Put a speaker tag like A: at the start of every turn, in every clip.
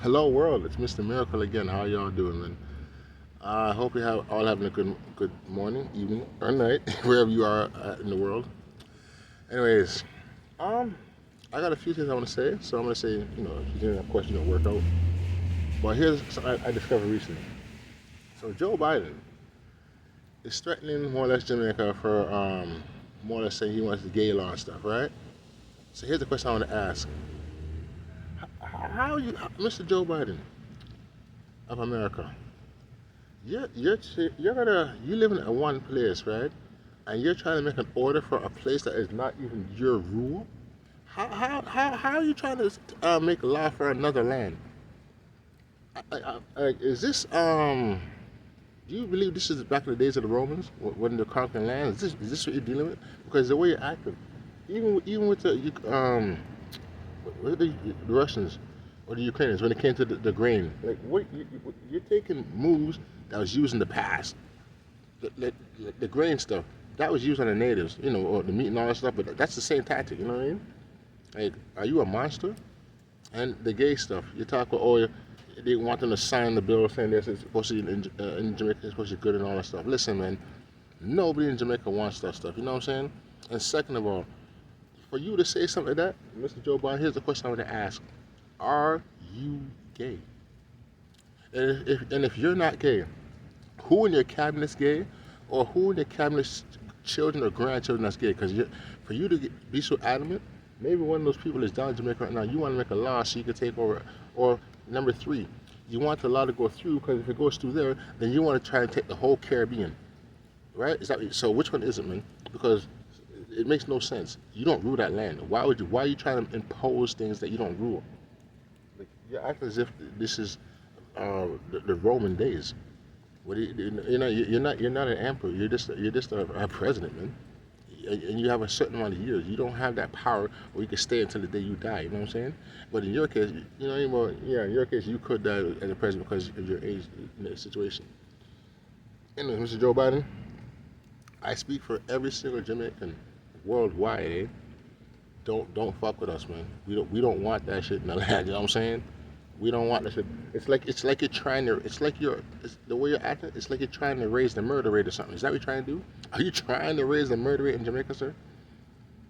A: Hello world, it's Mr. Miracle again. How y'all doing, man? I hope you have all having a good morning, evening, or night, wherever you are in the world. Anyways, um, I got a few things I want to say, so I'm gonna say, if you didn't have questions, work out. But here's something I discovered recently. So Joe Biden is threatening more or less Jamaica for more or less saying he wants the gay law and stuff, right? So here's the question I want to ask: How you, Mr. Joe Biden of America? You live in one place, right? And you're trying to make an order for a place that is not even your rule. How are you trying to make a law for another land? Is this Do you believe this is back in the days of the Romans when they're conquering land? Is this what you're dealing with? Because the way you're acting, even with the Russians or the Ukrainians when it came to the grain, like you're taking moves that was used in the past. The grain stuff that was used on the natives, or the meat and all that stuff. But that's the same tactic, you know what I mean? Like, are you a monster? And the gay stuff, you talk about, they want them to sign the bill saying this is supposed to be in Jamaica, it's supposed to be good and all that stuff. Listen, man, nobody in Jamaica wants that stuff. You know what I'm saying? And second of all, for you to say something like that, Mr. Joe Biden, here's the question I want to ask: Are you gay? And if you're not gay, who in your cabinet's gay, or who in your cabinet's children or grandchildren that's gay? Because for you to be so adamant, maybe one of those people is down in Jamaica right now. You want to make a law so you can take over. Or number three, you want the law to go through because if it goes through there, then you want to try and take the whole Caribbean, right? So? Which one is it, man? Because it makes no sense. You don't rule that land. Why would you? Why are you trying to impose things that you don't rule? Like, you're acting as if this is the Roman days. What do you're not an emperor. You're just a president, man. And you have a certain amount of years. You don't have that power where you can stay until the day you die. You know what I'm saying? But in your case, in your case, you could die as a president because of your age situation. Anyway, Mr. Joe Biden, I speak for every single Jamaican worldwide. Don't fuck with us, man. We don't want that shit in the land. You know what I'm saying? We don't want that shit. It's like you're trying to. It's the way you're acting. It's like you're trying to raise the murder rate or something. Is that what you're trying to do? Are you trying to raise the murder rate in Jamaica, sir?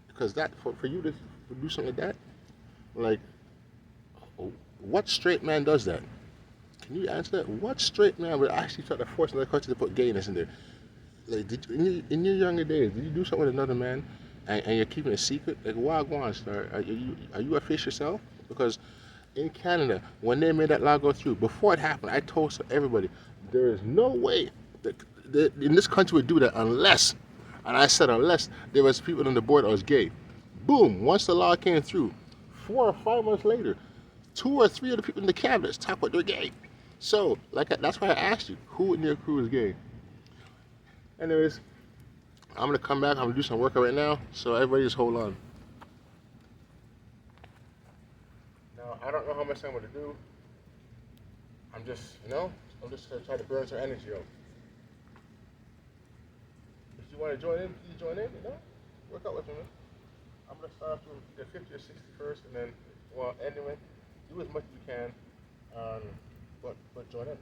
A: Because that for you to do something like that, like, what straight man does that? Can you answer that? What straight man would actually try to force another country to put gayness in there? Like, in your younger days, did you do something with another man, and you're keeping it secret? Like, why go on, sir? Are you a fish yourself? Because in Canada, when they made that law go through, before it happened, I told everybody there is no way that in this country would do that unless, and I said unless there was people on the board that was gay. Boom! Once the law came through, 4 or 5 months later, two or three of the people in the cabinet talk about they're gay. So, that's why I asked you, who in your crew is gay? Anyways, I'm gonna come back. I'm gonna do some workout right now. So everybody just hold on. Now I don't know how much I'm gonna do. I'm just gonna try to burn some energy out. If you want to join in, please join in. Work out with me, man. I'm gonna start off with the 50 or 60 first, and then, well, anyway, do as much as you can, um, but join in.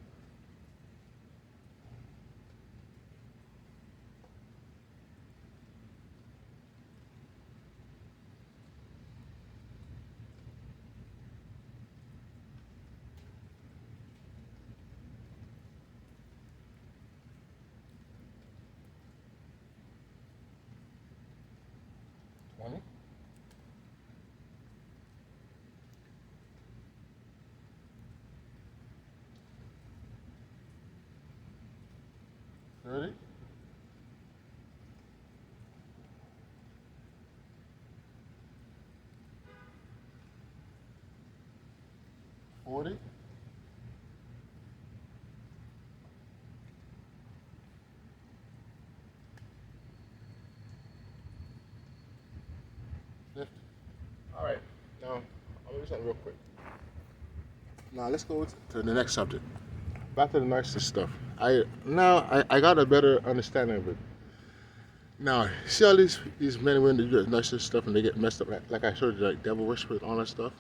A: 20, 30, 40, 50. All right. Now I'm gonna do something real quick. Now let's go to the next subject. Back to the narcissist stuff. I got a better understanding of it. Now, see all these men and women that do that narcissist stuff and they get messed up, like I showed you, like devil worship and all that stuff.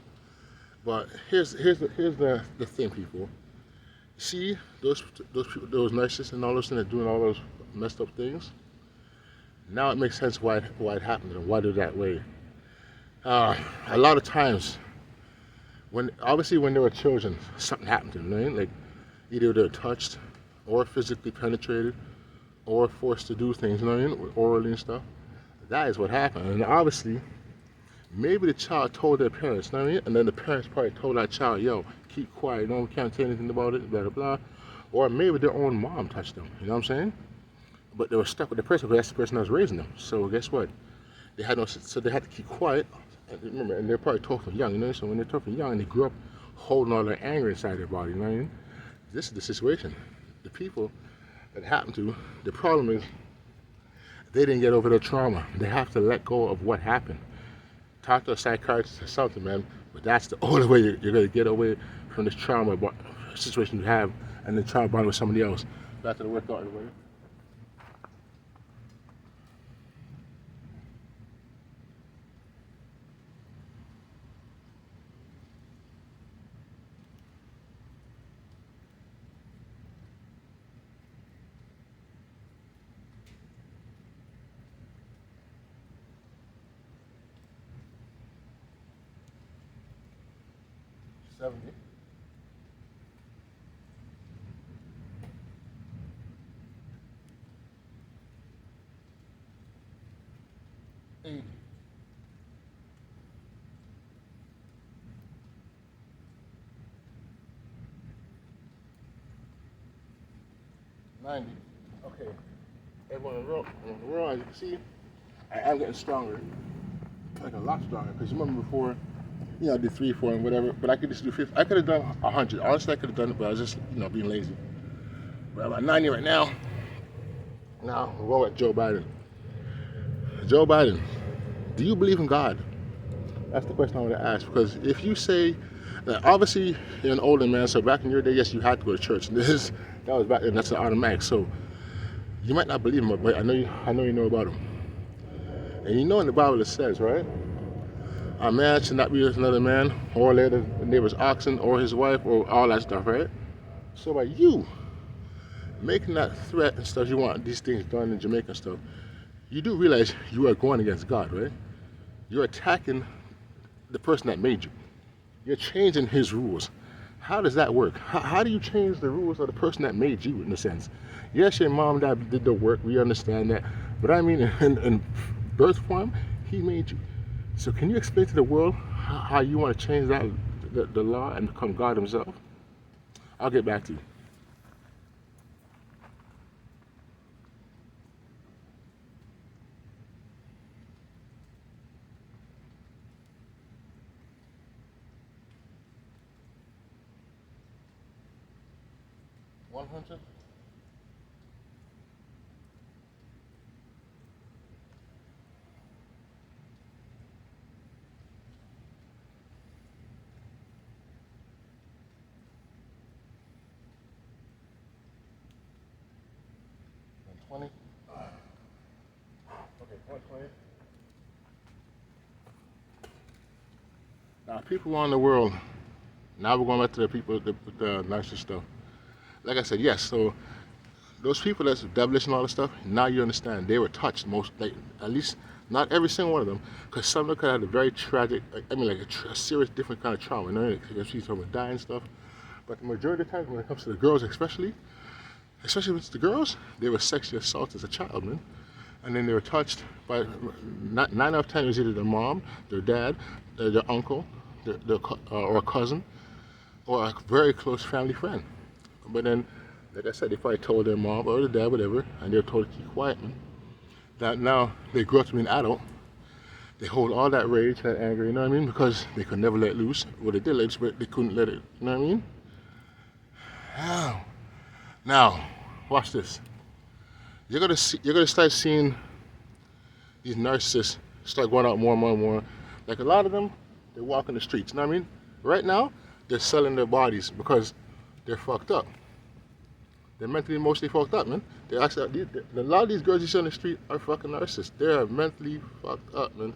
A: But here's the thing, people. See those people, those narcissists and all those things that are doing all those messed up things. Now it makes sense why it happened and why they're that way. A lot of times, when they were children, something happened to them. Right? Like either they're touched, or physically penetrated, or forced to do things. You know what I mean? Orally and stuff. That is what happened. And obviously, maybe the child told their parents. You know what I mean? And then the parents probably told that child, "Yo, keep quiet. We can't say anything about it." Blah blah blah. Or maybe their own mom touched them. You know what I'm saying? But they were stuck with the person because that's the person that was raising them. So guess what? They had no, so they had to keep quiet. And remember, and they're probably taught from young, you know. So when they're taught from young, and they grew up holding all their anger inside their body, you know what I mean? This is the situation. The people that happened to, the problem is they didn't get over their trauma. They have to let go of what happened. Talk to a psychiatrist or something, man. But that's the only way you're going to get away from this trauma situation you have, and the trauma bond with somebody else. Back to the workout, anyway. $70. 80. 90. Okay. Everyone in the row, as you can see, I am getting stronger. Like a lot stronger. Because you remember before, I did 3, 4, and whatever. But I could just do 50. I could have done 100. Honestly, I could have done it, but I was just, being lazy. But I'm at 90 right now. Now, we're going with Joe Biden. Joe Biden, do you believe in God? That's the question I want to ask. Because if you say that, obviously you're an older man, so back in your day, yes, you had to go to church. That was back then. That's an automatic. So you might not believe him, but I know you know about him. And you know in the Bible it says, right? A man should not be with another man, or let his neighbor's oxen, or his wife, or all that stuff, right? So by you making that threat and stuff, you want these things done in Jamaica and stuff, you do realize you are going against God, right? You're attacking the person that made you. You're changing his rules. How does that work? How do you change the rules of the person that made you, in a sense? Yes, your mom and dad did the work, we understand that. But I mean, in birth form, he made you. So can you explain to the world how you want to change that, the law, and become God himself? I'll get back to you. $100? $20? Okay, 120. Now, people around the world, now we're going back to the people, the nicer stuff. Like I said, yes, so those people that's devilish and all this stuff, now you understand. They were touched, most, like, at least not every single one of them, because some of them could have had a very tragic, a serious different kind of trauma, you know, if she's talking about dying stuff. But the majority of the time, when it comes to the girls especially with the girls, they were sexually assaulted as a child, man. And then they were touched by, 9 out of 10 it was either their mom, their dad, their uncle, or a cousin, or a very close family friend. But then, like I said, they probably told their mom or their dad, whatever, and they were told to keep quiet, man. That now they grew up to be an adult. They hold all that rage, that anger, you know what I mean? Because they could never let loose. Well, they did let loose, but they couldn't let it, you know what I mean? Now, watch this. You're gonna start seeing these narcissists start going out more and more and more. Like a lot of them, they walk in the streets. You know what I mean? Right now, they're selling their bodies because they're fucked up. They're mentally, emotionally fucked up, man. They actually, a lot of these girls you see on the street are fucking narcissists. They are mentally fucked up, man.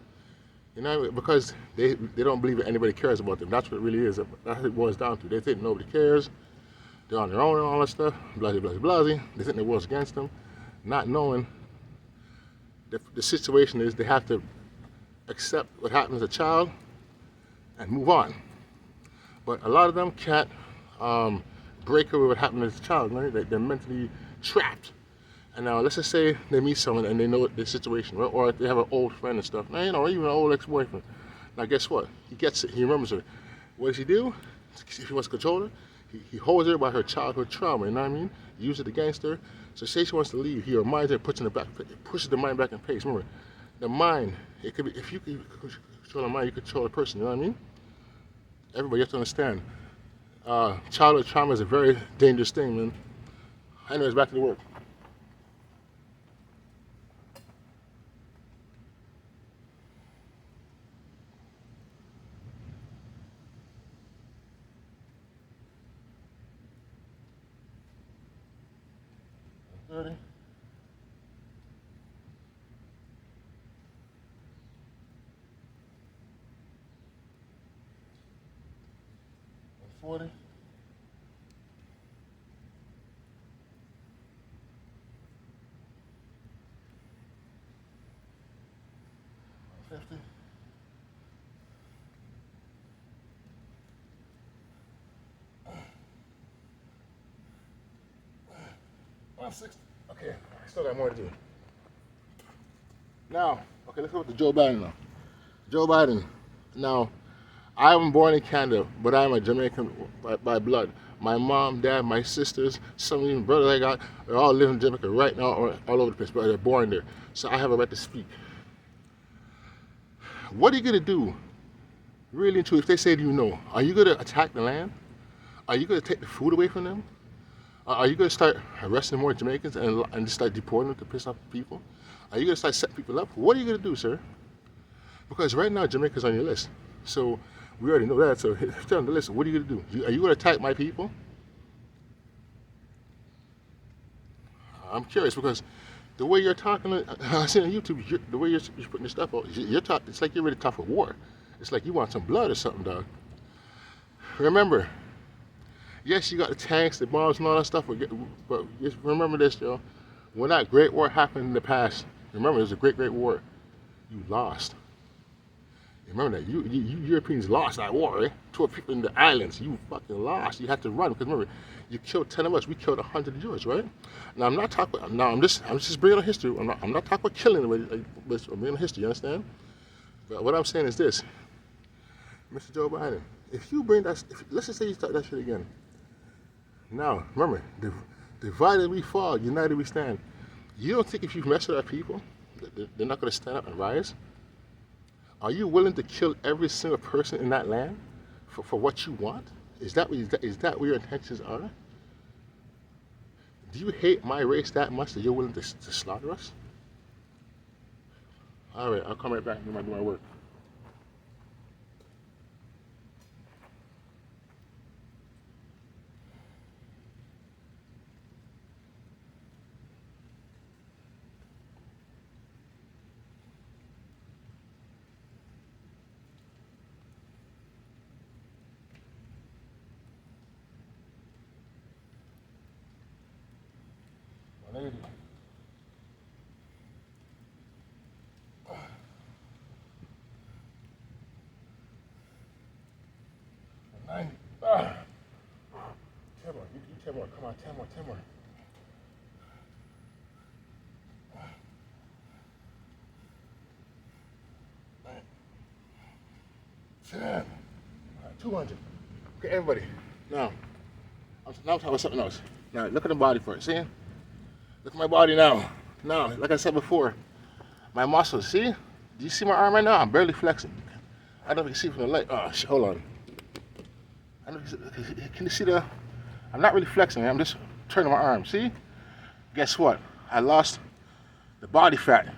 A: You know, because they don't believe that anybody cares about them. That's what it really is. That's what it boils down to. They think nobody cares. They're on their own and all that stuff. Blah, blah, blah, blah. They think the world's against them, not knowing that the situation is they have to accept what happened as a child and move on. But a lot of them can't break away what happened as a child. Right? They're mentally trapped. And now let's just say they meet someone and they know the situation, right? Or they have an old friend and stuff. Now, you know, even an old ex-boyfriend. Now guess what? He gets it. He remembers her. What does he do? If he wants to control her, he holds her by her childhood trauma. You know what I mean? He uses it against her. So say she wants to leave, he reminds her, pushes the mind back in pace. Remember, the mind. It could be if you can control the mind, you control the person. You know what I mean? Everybody has to understand. Childhood trauma is a very dangerous thing, man. Anyways, back to the work. Ready? 40. 50. 160. Okay, I still got more to do. Now, okay, let's go with the Joe Biden now. Joe Biden. Now, I am born in Canada, but I'm a Jamaican by blood. My mom, dad, my sisters, some even brothers I got, they all live in Jamaica right now or all over the place, but they're born there. So I have a right to speak. What are you going to do, really and truly, if they say to you no? Are you going to attack the land? Are you going to take the food away from them? Are you going to start arresting more Jamaicans and just start deporting them to piss off people? Are you going to start setting people up? What are you going to do, sir? Because right now, Jamaica's on your list. So we already know that. So if they're on the list, what are you going to do? Are you going to attack my people? I'm curious because the way you're talking, I see on YouTube, the way you're putting your stuff out, you're talking, it's like you're ready to talk for war. It's like you want some blood or something, dog. Remember, yes, you got the tanks, the bombs, and all that stuff, but just remember this, Joe. When that Great War happened in the past, remember, it was a great war. You lost. You remember that? You Europeans lost that war, right? 12 people in the islands. You fucking lost. You had to run because remember, you killed 10 of us. We killed 100 of yours, right? Now I'm not talking. Now I'm just bringing on history. I'm not talking about killing anybody, but I'm bringing on history. You understand? But what I'm saying is this, Mr. Joe Biden. If you bring that, let's just say you start that shit again. Now remember, divided we fall, united we stand. You don't think if you mess with our people, they're not going to stand up and rise? Are you willing to kill every single person in that land for what you want? Is that what your intentions are? Do you hate my race that much that you're willing to slaughter us? All right, I'll come right back and do my work. Lady. 90. 10 more. You 10 more. Come on, 10 more, 10 more. 10. All right, 200. Okay, everybody. Now I'm talking about something else. Now, look at the body first. See? Look at my body now. Now, like I said before, my muscles, see? Do you see my arm right now? I'm barely flexing. I don't know if you can see from the light. Oh, shit, hold on. I don't know if you can you see the... I'm not really flexing, I'm just turning my arm, see? Guess what? I lost the body fat.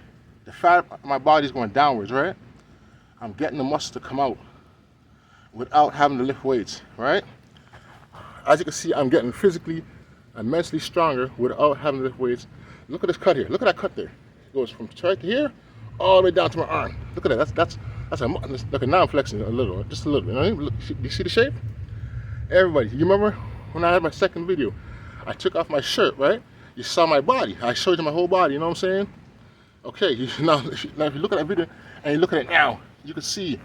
A: The fat of my body's going downwards, right? I'm getting the muscles to come out without having to lift weights, right? As you can see, I'm getting physically and mentally stronger without having to lift weights. Look at this cut here. Look at that cut there. It goes from right to here all the way down to my arm. Look at that. That's like a non-flexing a little, just a little. You know, look, you see the shape? Everybody, you remember when I had my second video? I took off my shirt, right? You saw my body. I showed you my whole body. You know what I'm saying? Okay. Now, if you look at that video and you look at it now, you can see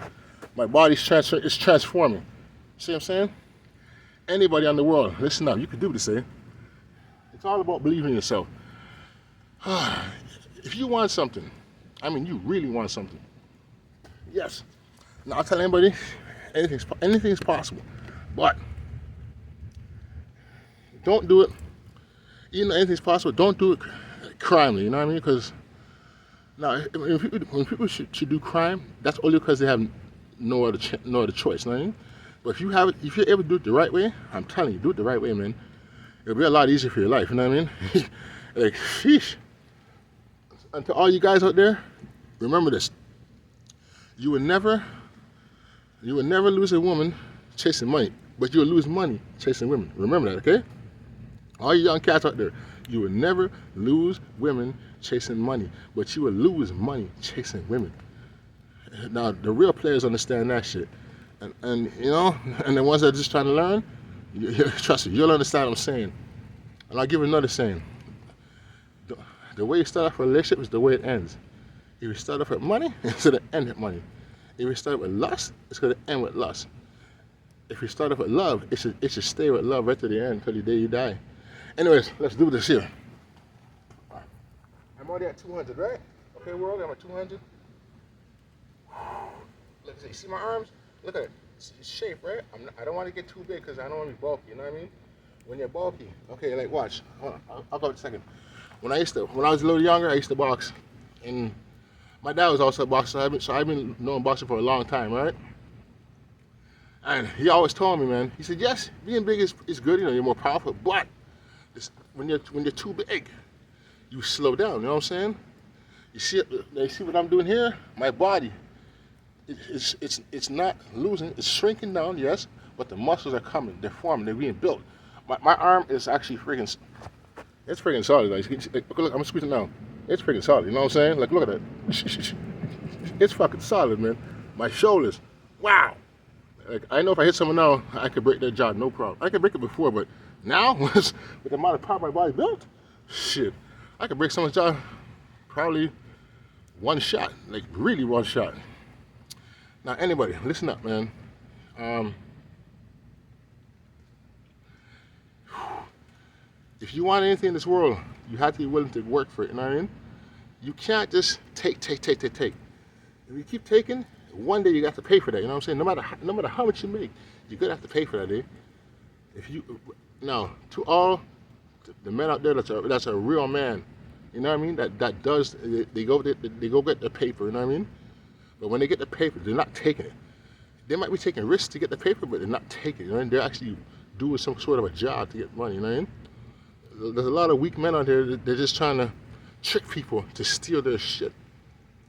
A: my body's transforming. See what I'm saying? Anybody in the world, listen up. You can do this, eh? It's all about believing in yourself. If you want something, I mean, you really want something. Yes. Now, I'll tell anybody, anything's possible. But don't do it. Even though anything's possible, don't do it crimely. You know what I mean? Because now, when people should do crime, that's only because they have no other choice. You know what I mean? But if you ever do it the right way, I'm telling you, do it the right way, man. It'll be a lot easier for your life. You know what I mean? Like, sheesh. And to all you guys out there, remember this: you will never lose a woman chasing money, but you'll lose money chasing women. Remember that, okay? All you young cats out there, you will never lose women chasing money, but you will lose money chasing women. Now, the real players understand that shit, and you know, and the ones that are just trying to learn, trust me, you'll understand what I'm saying. And I'll give you another saying: the way you start off a relationship is the way it ends. If you start off with money, it's going to end with money. If you start with lust, it's going to end with lust. If you start off with love, it should stay with love right to the end, until the day you die. Anyways, let's do this here. I'm already at 200, right? Okay, world, I'm at 200. Look, see my arms? Look at it. It's shape, right? I don't want to get too big because I don't want to be bulky, you know what I mean? When you're bulky, okay, like watch. Hold on, I'll go in a second. When I was a little younger, I used to box, and my dad was also a boxer, so I've been knowing boxing for a long time, right? And he always told me, man, he said, yes, being big is good, you know, you're more powerful, but when you're too big, you slow down, you know what I'm saying? You see what I'm doing here? My body, it's not losing, it's shrinking down, yes, but the muscles are coming, they're forming, they're being built. My arm is actually it's freaking solid. Like, look, I'm squeezing now. It's freaking solid. You know what I'm saying? Like, look at that. It's fucking solid, man. My shoulders, wow. Like, I know if I hit someone now, I could break their jaw, no problem. I could break it before, but now, with the amount of power my body built, shit, I could break someone's jaw probably one shot, like really one shot. Now, anybody, listen up, man. If you want anything in this world, you have to be willing to work for it, you know what I mean? You can't just take. If you keep taking, one day you got to pay for that, you know what I'm saying? No matter how much you make, you're gonna have to pay for that, eh? Now, to all the men out there that's a real man, you know what I mean? That does, they go get the paper, you know what I mean? But when they get the paper, they're not taking it. They might be taking risks to get the paper, but they're not taking it, you know what I mean? They're actually doing some sort of a job to get money, you know what I mean? There's a lot of weak men out there. They're just trying to trick people to steal their shit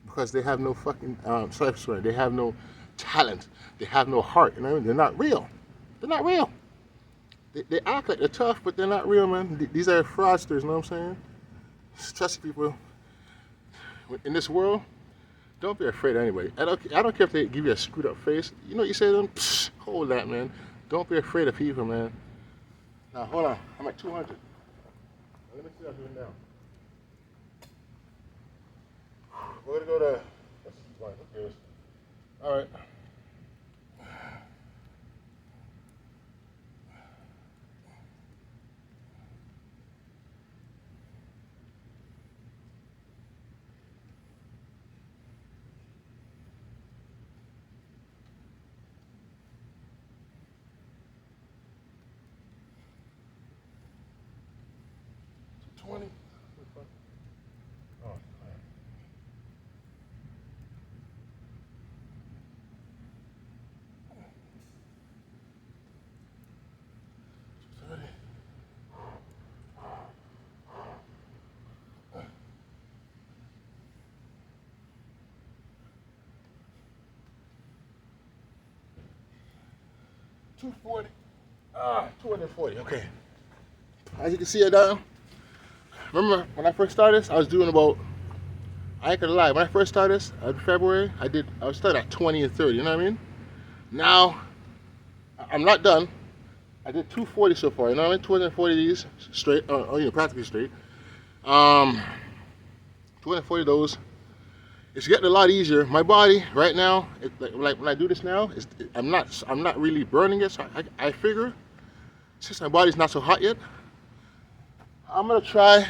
A: because they have no fucking self-respect. They have no talent. They have no heart. You know what I mean? They're not real. They're not real. They act like they're tough, but they're not real, man. These are fraudsters. You know what I'm saying? Trust people. In this world, don't be afraid of anybody. I don't care if they give you a screwed up face. You know what you say to them? Psh, hold that, man. Don't be afraid of people, man. Now, hold on. I'm at 200. Let me see what I'm doing now. We're gonna go to. Let's see, who cares? All right. 20. Oh, man. 30. 240. 240. Okay. As you can see it down. Remember when I first started this, I was doing about I ain't gonna lie. When I first started this in February, I was starting at 20 and 30. You know what I mean? Now I'm not done. I did 240 so far. You know what I mean? 240 of these straight, practically straight. 240 of those. It's getting a lot easier. My body right now, like when I do this now, I'm not really burning it. So I figure since my body's not so hot yet, I'm gonna try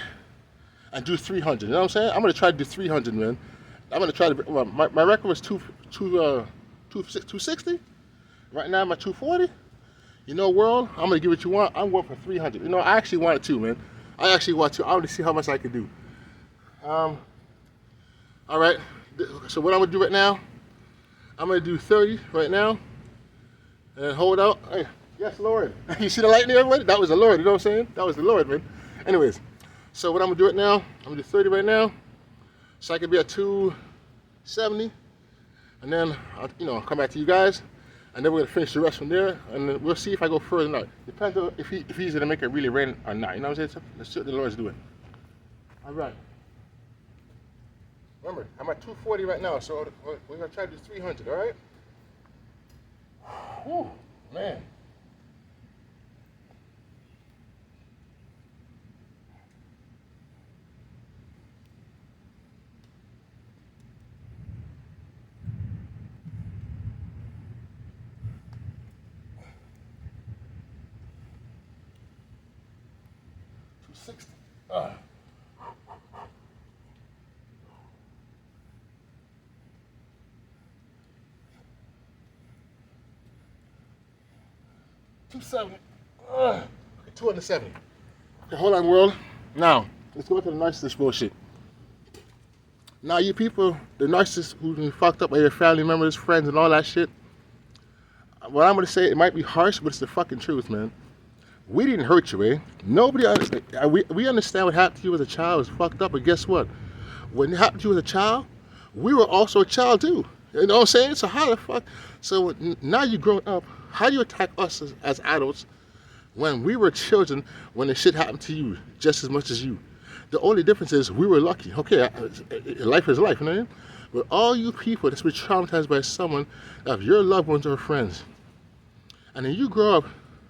A: and do 300. You know what I'm saying? I'm gonna try to do 300, man. I'm gonna try to. Well, my record was 260. Right now I'm at 240. You know, world, I'm gonna give it what you want. I'm going for 300. You know, I actually want it too, man. I actually want to. I want to see how much I can do. All right. So what I'm gonna do right now, I'm gonna do 30 right now, and hold out. Hey, yes, Lord. You see the light there, everybody? That was the Lord. You know what I'm saying? That was the Lord, man. Anyways, so what I'm gonna do right now, I'm gonna do 30 right now, so I can be at 270, and then I'll come back to you guys, and then we're gonna finish the rest from there, and then we'll see if I go further or not. Depends on if he's gonna make it really rain or not. You know what I'm saying? Let's see what the Lord's doing. All right. Remember, I'm at 240 right now, so we're gonna try to do 300. All right? Whew, man. $260. 270. 270. Okay, hold on, world. Now, let's go to the narcissist bullshit. Now, you people, the narcissists who've been fucked up by your family members, friends, and all that shit, what I'm gonna say, it might be harsh, but it's the fucking truth, man. We didn't hurt you, eh? Nobody understand. We understand what happened to you as a child was fucked up, but guess what? When it happened to you as a child, we were also a child too. You know what I'm saying? So how the fuck? So now you're grown up. How do you attack us as adults when we were children when the shit happened to you just as much as you? The only difference is we were lucky. Okay, life is life, you know what I mean? But all you people that's been traumatized by someone of your loved ones or friends, and then you grow up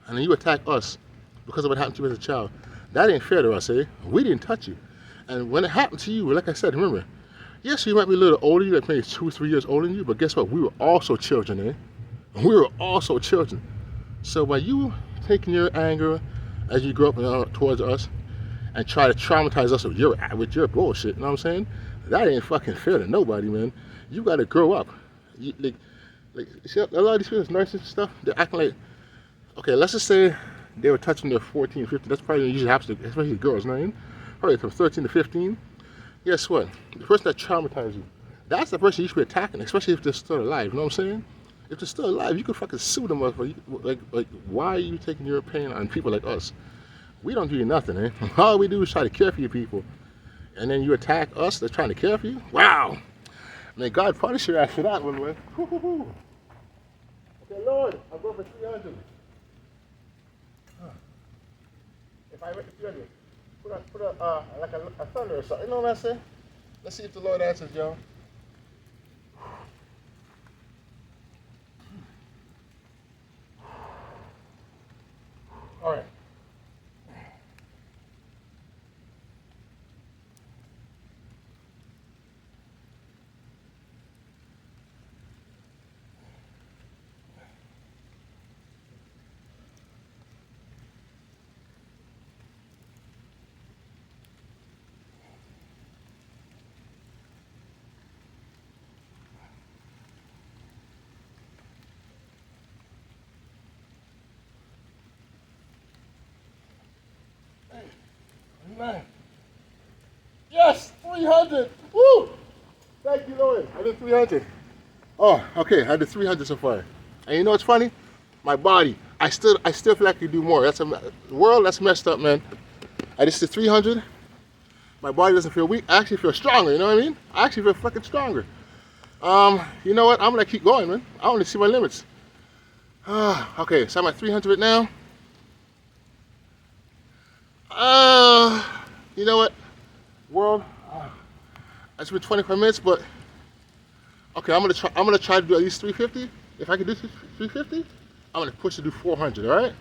A: and then you attack us because of what happened to you as a child, that ain't fair to us, eh? We didn't touch you. And when it happened to you, like I said, remember, yes, you might be a little older, you like maybe 2 or 3 years older than you, but guess what? We were also children, eh? We were also children. So by you taking your anger as you grow up towards us and try to traumatize us with your bullshit, you know what I'm saying? That ain't fucking fair to nobody, man. You gotta grow up. See, a lot of these people, narcissist stuff, they're acting like, okay, let's just say they were touching their 14, 15. That's probably usually happens to, especially girls, you know what I mean? Probably from 13 to 15. Guess what? The person that traumatized you, that's the person you should be attacking, especially if they're still alive. You know what I'm saying? If they're still alive, you could fucking sue them. Like, why are you taking your pain on people like us? We don't do you nothing, eh? All we do is try to care for you people. And then you attack us that's trying to care for you? Wow! May God punish you after that one, man. Okay, Lord, I'll go for 300. If I make it 300, put a thunder or something. You know what I'm saying? Let's see if the Lord answers, y'all. All right. Man. Yes, 300. Woo! Thank you, Lord. I did 300. Oh, okay. I did 300 so far. And you know what's funny? My body. I still feel like I could do more. The world. That's messed up, man. I just did 300. My body doesn't feel weak. I actually feel stronger. You know what I mean? I actually feel fucking stronger. You know what? I'm gonna keep going, man. I want to see my limits. Okay, so I'm at 300 now. You know what, world? It's been 25 minutes, but okay, I'm gonna try to do at least 350. If I can do 350, I'm gonna push to do 400. All right.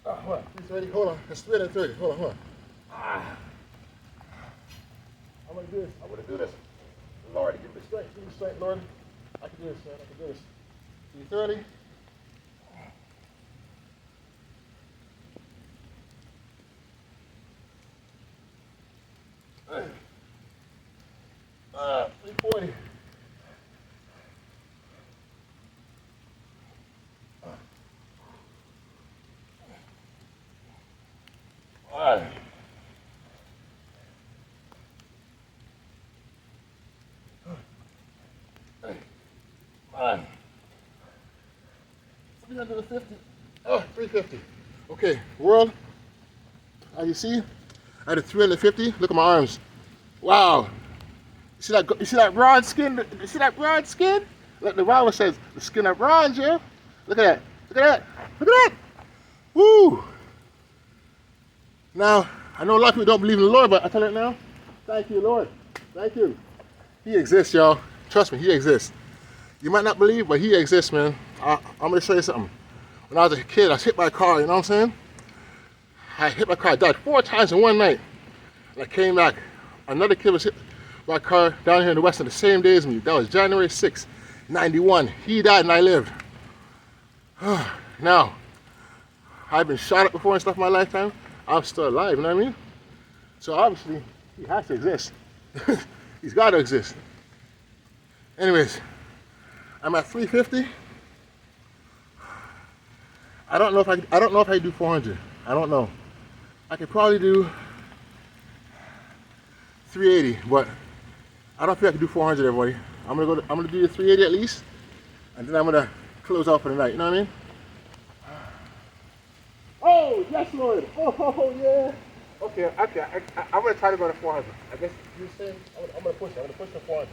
A: Hold on, 330. Hold on. It's 330. Hold on, hold on. I'm gonna do this. I'm gonna do this. Lord, give me strength. Give me strength, Lord. I can do this, man. I can do this. 330. Hey. 340. All right. Hey. All right. 350. Oh, 350. Okay, world. As you see, I did 350. Look at my arms. Wow. You see that broad skin? You see that broad skin? Like the Bible says, the skin of bronze, yeah? Look at that. Look at that. Look at that. Woo! Now, I know a lot of people don't believe in the Lord, but I tell you now, thank you, Lord. Thank you. He exists, y'all. Trust me, he exists. You might not believe, but he exists, man. I'm going to show you something. When I was a kid, I was hit by a car, you know what I'm saying? I hit my car, I died 4 times in one night. And I came back. Another kid was hit by a car down here in the West on the same day as me. That was January 6, 91. He died and I lived. Now, I've been shot at before and stuff in my lifetime. I'm still alive, you know what I mean? So obviously, he has to exist. He's got to exist. Anyways, I'm at 350. I don't know if I do 400. I don't know. I could probably do 380, but I don't think I can do 400, everybody. I'm gonna do the 380 at least, and then I'm gonna close out for the night. You know what I mean? Oh yes, Lord. Oh yeah. Okay. I'm gonna try to go to 400. I guess you're saying I'm gonna push it. I'm gonna push to 400.